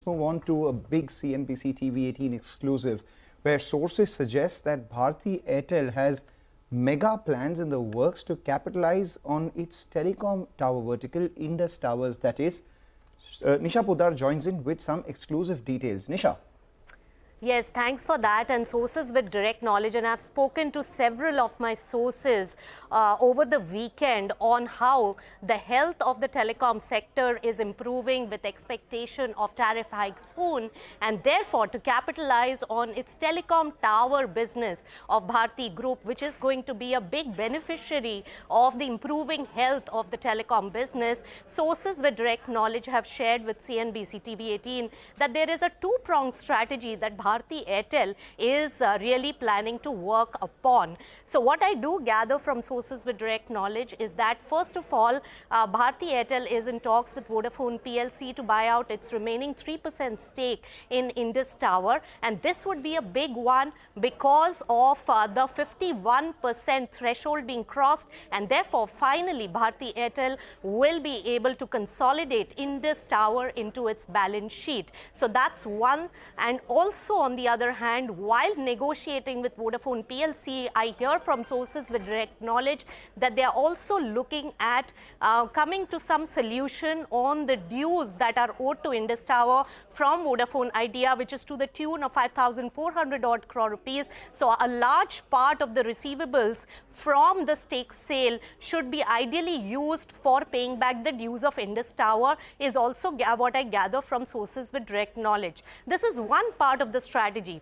Move on to a big CNBC TV18 exclusive where sources suggest that Bharti Airtel has mega plans in the works to capitalize on its telecom tower vertical, Indus Towers. That is, Nisha Poddar joins in with some exclusive details. Nisha. Yes, thanks for that, and sources with direct knowledge, and I've spoken to several of my sources over the weekend on how the health of the telecom sector is improving with expectation of tariff hikes soon, and therefore to capitalize on its telecom tower business of Bharti Group, which is going to be a big beneficiary of the improving health of the telecom business. Sources with direct knowledge have shared with CNBC TV18 that there is a two-pronged strategy that Bharti Airtel is really planning to work upon. So what I do gather from sources with direct knowledge is that, first of all, Bharti Airtel is in talks with Vodafone PLC to buy out its remaining 3% stake in Indus Tower, and this would be a big one because of the 51% threshold being crossed, and therefore finally Bharti Airtel will be able to consolidate Indus Tower into its balance sheet. So that's one. And also, on the other hand, while negotiating with Vodafone PLC, I hear from sources with direct knowledge that they are also looking at coming to some solution on the dues that are owed to Indus Tower from Vodafone Idea, which is to the tune of 5,400 odd crore rupees. So a large part of the receivables from the stake sale should be ideally used for paying back the dues of Indus Tower, is also what I gather from sources with direct knowledge. This is one part of the strategy.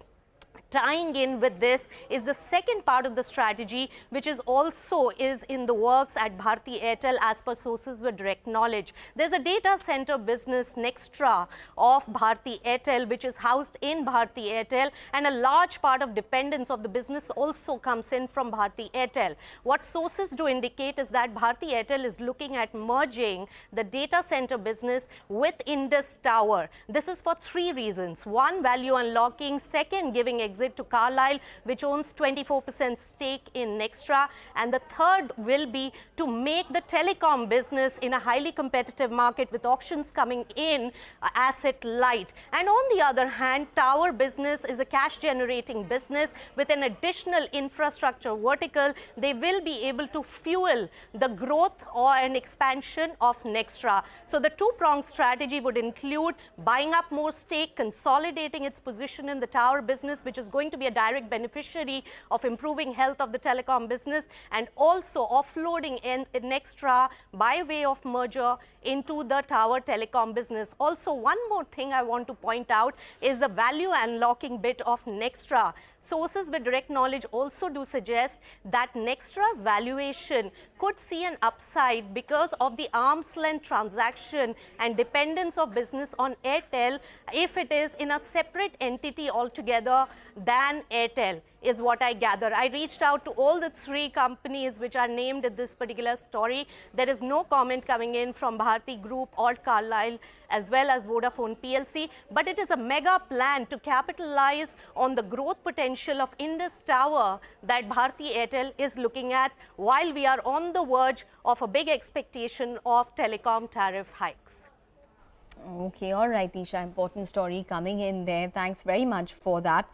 Tying in with this is the second part of the strategy, which is also in the works at Bharti Airtel as per sources with direct knowledge. There's a data center business, Nxtra, of Bharti Airtel, which is housed in Bharti Airtel, and a large part of dependence of the business also comes in from Bharti Airtel. What sources do indicate is that Bharti Airtel is looking at merging the data center business with Indus Tower. This is for three reasons. One, value unlocking. Second, giving exit to Carlyle, which owns 24% stake in Nxtra, and the third will be to make the telecom business in a highly competitive market with auctions coming in asset light. And on the other hand, tower business is a cash generating business with an additional infrastructure vertical. They will be able to fuel the growth or an expansion of Nxtra. So the two-pronged strategy would include buying up more stake, consolidating its position in the tower business, which is going to be a direct beneficiary of improving health of the telecom business, and also offloading Nxtra by way of merger into the tower telecom business. Also, one more thing I want to point out is the value unlocking bit of Nxtra. Sources with direct knowledge also do suggest that Nxtra's valuation could see an upside because of the arm's length transaction and dependence of business on Airtel if it is in a separate entity altogether than Airtel, is what I gather. I reached out to all the three companies which are named in this particular story. There is no comment coming in from Bharti Group or Carlyle as well as Vodafone PLC, but it is a mega plan to capitalize on the growth potential of Indus Tower that Bharti Airtel is looking at, while we are on the verge of a big expectation of telecom tariff hikes. Okay, all right, Nisha, important story coming in there. Thanks very much for that.